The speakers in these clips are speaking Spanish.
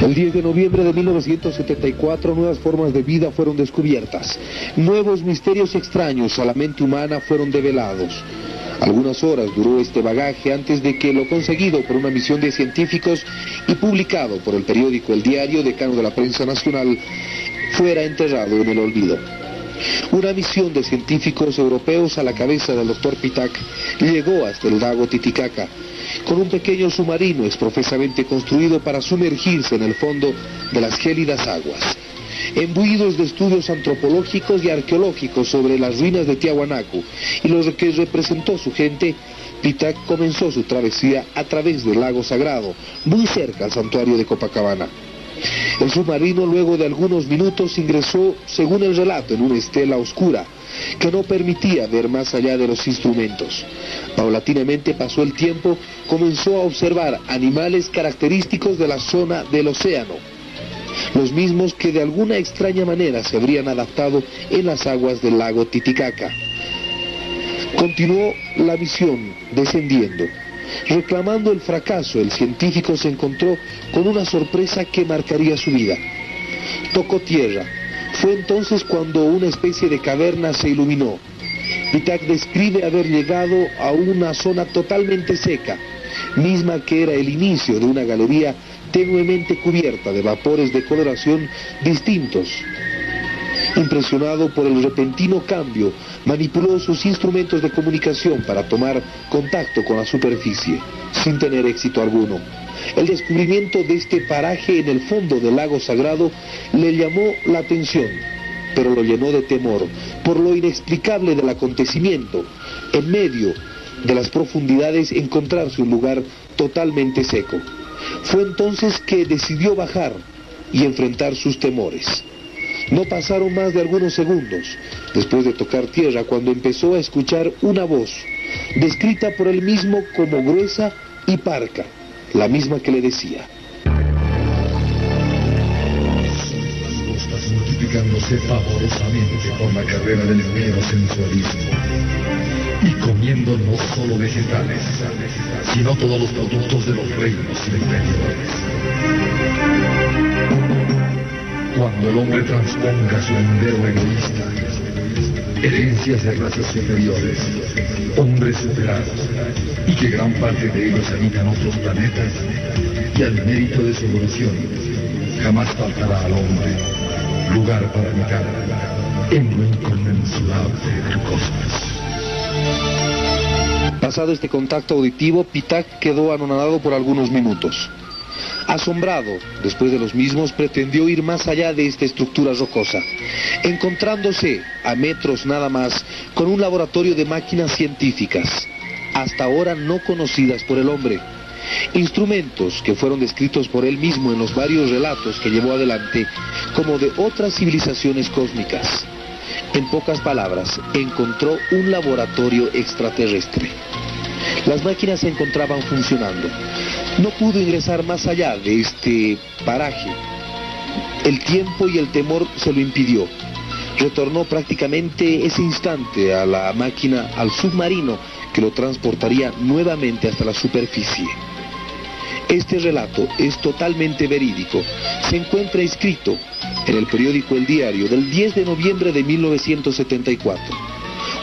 El 10 de noviembre de 1974, nuevas formas de vida fueron descubiertas. Nuevos misterios extraños a la mente humana fueron develados. Algunas horas duró este bagaje antes de que lo conseguido por una misión de científicos y publicado por el periódico El Diario, decano de la prensa nacional, fuera enterrado en el olvido. Una misión de científicos europeos a la cabeza del doctor Pitac llegó hasta el lago Titicaca con un pequeño submarino exprofesamente construido para sumergirse en el fondo de las gélidas aguas. Imbuidos de estudios antropológicos y arqueológicos sobre las ruinas de Tiahuanaco y lo que representó su gente, Pitac comenzó su travesía a través del lago Sagrado, muy cerca al santuario de Copacabana. El submarino, luego de algunos minutos, ingresó, según el relato, en una estela oscura que no permitía ver más allá de los instrumentos. Paulatinamente pasó el tiempo, comenzó a observar animales característicos de la zona del océano, los mismos que de alguna extraña manera se habrían adaptado en las aguas del lago Titicaca. Continuó la misión descendiendo. Reclamando el fracaso, el científico se encontró con una sorpresa que marcaría su vida. Tocó tierra. Fue entonces cuando una especie de caverna se iluminó. Pitac describe haber llegado a una zona totalmente seca, misma que era el inicio de una galería tenuemente cubierta de vapores de coloración distintos. Impresionado por el repentino cambio, manipuló sus instrumentos de comunicación para tomar contacto con la superficie, sin tener éxito alguno. El descubrimiento de este paraje en el fondo del lago Sagrado le llamó la atención, pero lo llenó de temor por lo inexplicable del acontecimiento. En medio de las profundidades encontrarse un lugar totalmente seco. Fue entonces que decidió bajar y enfrentar sus temores. No pasaron más de algunos segundos después de tocar tierra cuando empezó a escuchar una voz, descrita por él mismo como gruesa y parca, la misma que le decía: Langostas multiplicándose pavorosamente por la carrera del neosensualismo y comiendo no solo vegetales, sino todos los productos de los reinos inferiores. Cuando el hombre transponga su endero egoísta, herencias de razas superiores, hombres superados, y que gran parte de ellos habitan otros planetas, y al mérito de su evolución, jamás faltará al hombre lugar para habitar en lo inconmensurable del cosmos. Pasado este contacto auditivo, Pitac quedó anonadado por algunos minutos. Asombrado, después de los mismos, pretendió ir más allá de esta estructura rocosa, encontrándose a metros nada más con un laboratorio de máquinas científicas, hasta ahora no conocidas por el hombre. Instrumentos que fueron descritos por él mismo en los varios relatos que llevó adelante como de otras civilizaciones cósmicas. En pocas palabras, encontró un laboratorio extraterrestre. Las máquinas se encontraban funcionando. No pudo ingresar más allá de este paraje. El tiempo y el temor se lo impidió. Retornó prácticamente ese instante a la máquina, al submarino que lo transportaría nuevamente hasta la superficie. Este relato es totalmente verídico. Se encuentra escrito en el periódico El Diario del 10 de noviembre de 1974.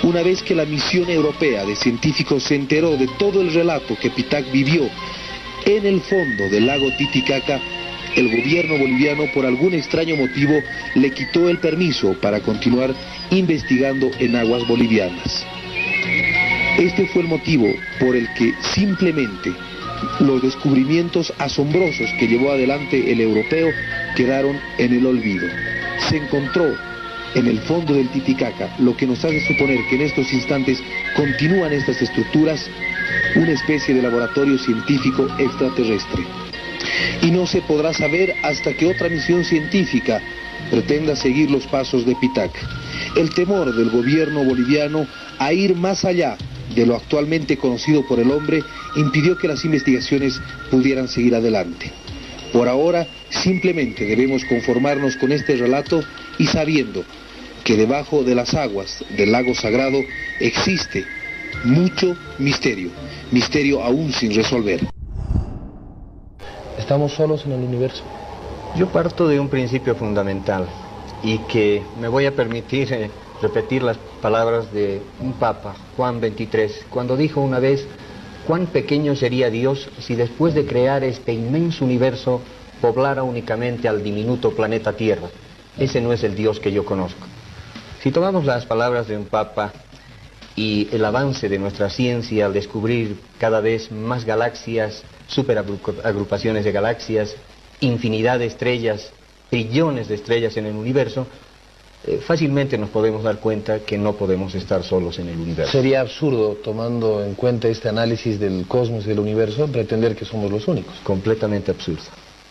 Una vez que la misión europea de científicos se enteró de todo el relato que Pitac vivió en el fondo del lago Titicaca, el gobierno boliviano, por algún extraño motivo, le quitó el permiso para continuar investigando en aguas bolivianas. Este fue el motivo por el que simplemente los descubrimientos asombrosos que llevó adelante el europeo quedaron en el olvido. Se encontró en el fondo del Titicaca, lo que nos hace suponer que en estos instantes continúan estas estructuras, una especie de laboratorio científico extraterrestre. Y no se podrá saber hasta que otra misión científica pretenda seguir los pasos de Pitac. El temor del gobierno boliviano a ir más allá de lo actualmente conocido por el hombre impidió que las investigaciones pudieran seguir adelante. Por ahora, simplemente debemos conformarnos con este relato y sabiendo que debajo de las aguas del lago Sagrado existe mucho misterio, misterio aún sin resolver. Estamos solos en el universo. Yo parto de un principio fundamental y que me voy a permitir repetir las palabras de un papa, Juan XXIII, cuando dijo una vez: cuán pequeño sería Dios si después de crear este inmenso universo poblara únicamente al diminuto planeta Tierra. Ese no es el Dios que yo conozco. Si tomamos las palabras de un papa y el avance de nuestra ciencia al descubrir cada vez más galaxias, superagrupaciones de galaxias, infinidad de estrellas, trillones de estrellas en el universo, fácilmente nos podemos dar cuenta que no podemos estar solos en el universo. Sería absurdo, tomando en cuenta este análisis del cosmos y del universo, pretender que somos los únicos. Completamente absurdo.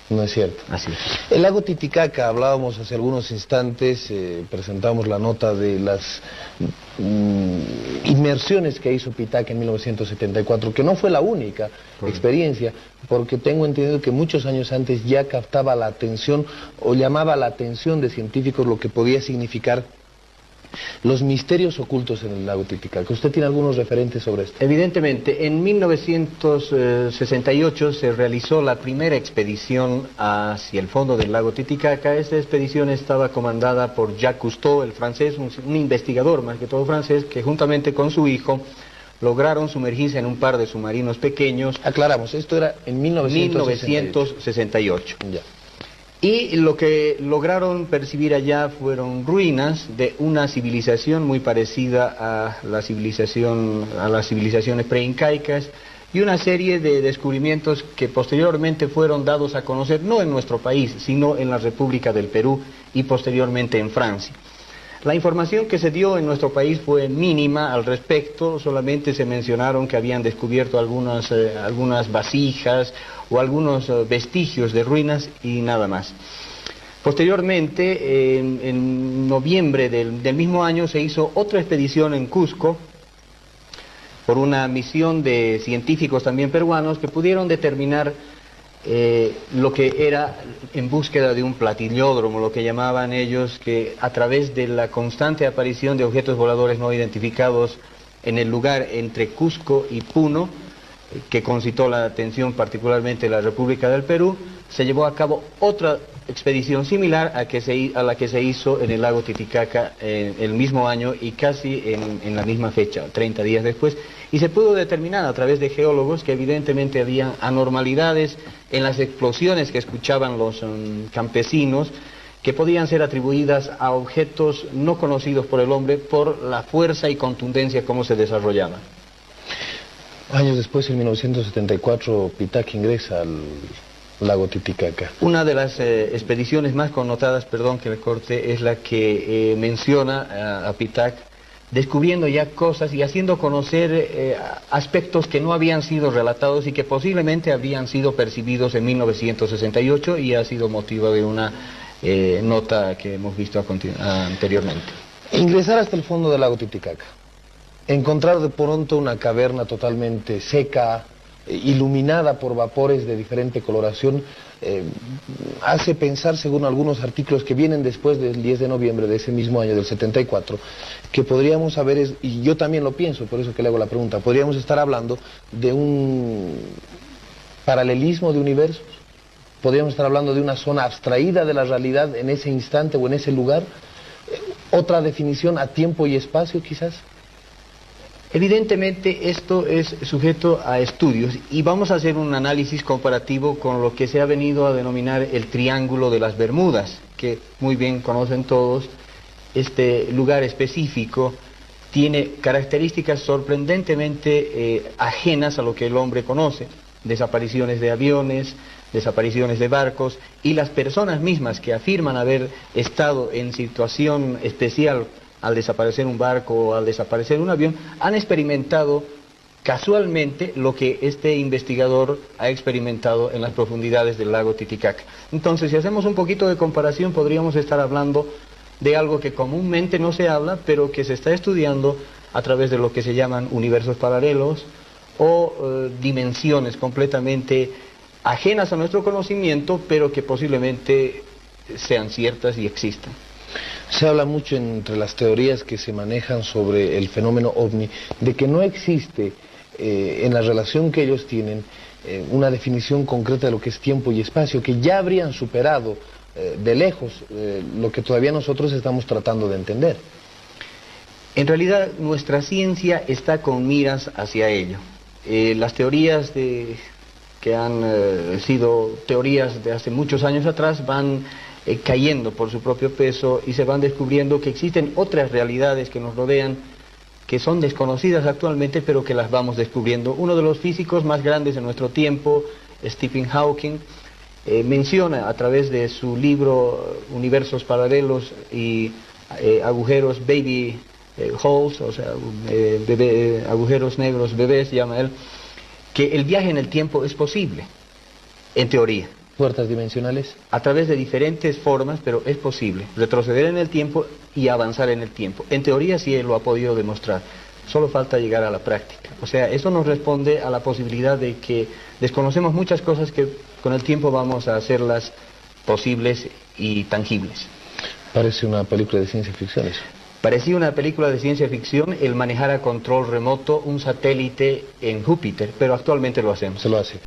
No es cierto. Así es. El lago Titicaca, hablábamos hace algunos instantes, presentamos la nota de las inmersiones que hizo Pitaca en 1974, que no fue la única experiencia, porque tengo entendido que muchos años antes ya captaba la atención o llamaba la atención de científicos lo que podía significar los misterios ocultos en el lago Titicaca. ¿Usted tiene algunos referentes sobre esto? Evidentemente, en 1968 se realizó la primera expedición hacia el fondo del lago Titicaca. Esta expedición estaba comandada por Jacques Cousteau, el francés, un investigador más que todo francés, que juntamente con su hijo lograron sumergirse en un par de submarinos pequeños. Aclaramos, esto era en 1968. Ya. Y lo que lograron percibir allá fueron ruinas de una civilización muy parecida a las civilizaciones preincaicas, y una serie de descubrimientos que posteriormente fueron dados a conocer no en nuestro país, sino en la República del Perú y posteriormente en Francia. La información que se dio en nuestro país fue mínima al respecto, solamente se mencionaron que habían descubierto algunas vasijas o algunos vestigios de ruinas y nada más. Posteriormente, en noviembre del mismo año, se hizo otra expedición en Cusco por una misión de científicos también peruanos que pudieron determinar lo que era en búsqueda de un platillódromo, lo que llamaban ellos, que a través de la constante aparición de objetos voladores no identificados en el lugar entre Cusco y Puno, que concitó la atención particularmente de la República del Perú, se llevó a cabo otra expedición similar a la que se hizo en el lago Titicaca el mismo año y casi en la misma fecha, 30 días después, y se pudo determinar a través de geólogos que evidentemente había anormalidades en las explosiones que escuchaban los campesinos, que podían ser atribuidas a objetos no conocidos por el hombre por la fuerza y contundencia como se desarrollaban. Años después, en 1974, Pitaca ingresa al lago Titicaca. Una de las expediciones más connotadas, perdón que le corte, es la que menciona a Pitaca, descubriendo ya cosas y haciendo conocer aspectos que no habían sido relatados y que posiblemente habían sido percibidos en 1968, y ha sido motivo de una nota que hemos visto anteriormente. Ingresar hasta el fondo del lago Titicaca, encontrar de pronto una caverna totalmente seca, iluminada por vapores de diferente coloración, hace pensar, según algunos artículos que vienen después del 10 de noviembre de ese mismo año, del 74, que podríamos haber, y yo también lo pienso, por eso que le hago la pregunta, podríamos estar hablando de un paralelismo de universos, podríamos estar hablando de una zona abstraída de la realidad en ese instante o en ese lugar, otra definición a tiempo y espacio quizás. Evidentemente esto es sujeto a estudios y vamos a hacer un análisis comparativo con lo que se ha venido a denominar el Triángulo de las Bermudas, que muy bien conocen todos. Este lugar específico tiene características sorprendentemente ajenas a lo que el hombre conoce: desapariciones de aviones, desapariciones de barcos, y las personas mismas que afirman haber estado en situación especial al desaparecer un barco o al desaparecer un avión, han experimentado casualmente lo que este investigador ha experimentado en las profundidades del lago Titicaca. Entonces, si hacemos un poquito de comparación, podríamos estar hablando de algo que comúnmente no se habla, pero que se está estudiando a través de lo que se llaman universos paralelos o dimensiones completamente ajenas a nuestro conocimiento, pero que posiblemente sean ciertas y existan. Se habla mucho entre las teorías que se manejan sobre el fenómeno ovni de que no existe en la relación que ellos tienen una definición concreta de lo que es tiempo y espacio, que ya habrían superado de lejos lo que todavía nosotros estamos tratando de entender. En realidad, nuestra ciencia está con miras hacia ello. Las teorías que han sido teorías de hace muchos años atrás van cayendo por su propio peso y se van descubriendo que existen otras realidades que nos rodean que son desconocidas actualmente, pero que las vamos descubriendo. Uno de los físicos más grandes de nuestro tiempo, Stephen Hawking, menciona a través de su libro Universos Paralelos y agujeros baby holes, o sea, agujeros negros bebés, llama él, que el viaje en el tiempo es posible, en teoría. ¿Puertas dimensionales? A través de diferentes formas, pero es posible retroceder en el tiempo y avanzar en el tiempo. En teoría sí él lo ha podido demostrar, solo falta llegar a la práctica. O sea, eso nos responde a la posibilidad de que desconocemos muchas cosas que con el tiempo vamos a hacerlas posibles y tangibles. Parece una película de ciencia ficción eso. Parecía una película de ciencia ficción el manejar a control remoto un satélite en Júpiter, pero actualmente lo hacemos. Se lo hace.